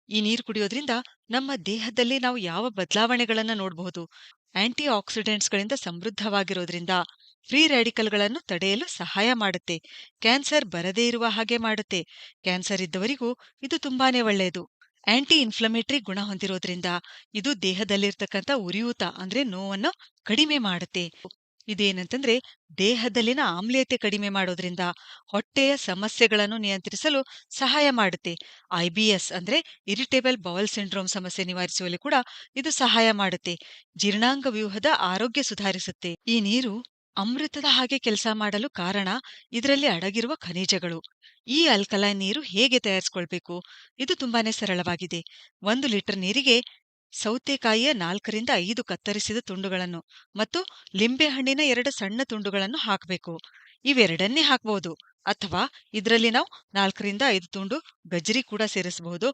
ಈ ನೀರು ಕುಡಿಯೋದ್ರಿಂದ ನಮ್ಮ ದೇಹದಲ್ಲಿ ನಾವು ಯಾವ ಬದಲಾವಣೆಗಳನ್ನ ನೋಡಬಹುದು? ಆಂಟಿ ಆಕ್ಸಿಡೆಂಟ್ಸ್ಗಳಿಂದ ಸಮೃದ್ಧವಾಗಿರೋದ್ರಿಂದ ಫ್ರೀ ರ್ಯಾಡಿಕಲ್ಗಳನ್ನು ತಡೆಯಲು ಸಹಾಯ ಮಾಡುತ್ತೆ. ಕ್ಯಾನ್ಸರ್ ಬರದೇ ಇರುವ ಹಾಗೆ ಮಾಡುತ್ತೆ. ಕ್ಯಾನ್ಸರ್ ಇದ್ದವರಿಗೂ ಇದು ತುಂಬಾನೇ ಒಳ್ಳೆಯದು. ಆಂಟಿ ಇನ್ಫ್ಲಮೇಟರಿ ಗುಣ ಹೊಂದಿರೋದ್ರಿಂದ ಇದು ದೇಹದಲ್ಲಿರ್ತಕ್ಕಂಥ ಉರಿಯೂತ ಅಂದ್ರೆ ನೋವನ್ನು ಕಡಿಮೆ ಮಾಡುತ್ತೆ. ಇದೇನಂತಂದ್ರೆ ದೇಹದಲ್ಲಿನ ಆಮ್ಲೀಯತೆ ಕಡಿಮೆ ಮಾಡೋದ್ರಿಂದ ಹೊಟ್ಟೆಯ ಸಮಸ್ಯೆಗಳನ್ನು ನಿಯಂತ್ರಿಸಲು ಸಹಾಯ ಮಾಡುತ್ತೆ. IBS ಅಂದ್ರೆ ಇರಿಟೇಬಲ್ ಬೌಲ್ ಸಿಂಡ್ರೋಮ್ ಸಮಸ್ಯೆ ನಿವಾರಿಸುವಲ್ಲಿ ಕೂಡ ಇದು ಸಹಾಯ ಮಾಡುತ್ತೆ. ಜೀರ್ಣಾಂಗ ವ್ಯೂಹದ ಆರೋಗ್ಯ ಸುಧಾರಿಸುತ್ತೆ. ಈ ನೀರು ಅಮೃತದ ಹಾಗೆ ಕೆಲಸ ಮಾಡಲು ಕಾರಣ ಇದರಲ್ಲಿ ಅಡಗಿರುವ ಖನಿಜಗಳು. ಈ ಅಲ್ಕಲೈನ್ ನೀರು ಹೇಗೆ ತಯಾರಿಸಿಕೊಳ್ಬೇಕು? ಇದು ತುಂಬಾನೇ ಸರಳವಾಗಿದೆ. 1 ಲೀಟರ್ ನೀರಿಗೆ ಸೌತೆಕಾಯಿಯ 4 ರಿಂದ 5 ಕತ್ತರಿಸಿದ ತುಂಡುಗಳನ್ನು ಮತ್ತು ಲಿಂಬೆಹಣ್ಣಿನ 2 ಸಣ್ಣ ತುಂಡುಗಳನ್ನು ಹಾಕಬೇಕು. ಇವೆರಡನ್ನೇ ಹಾಕಬಹುದು. ಅಥವಾ ಇದರಲ್ಲಿ ನಾವು 4 ರಿಂದ 5 ತುಂಡು ಗಜರಿ ಕೂಡ ಸೇರಿಸಬಹುದು.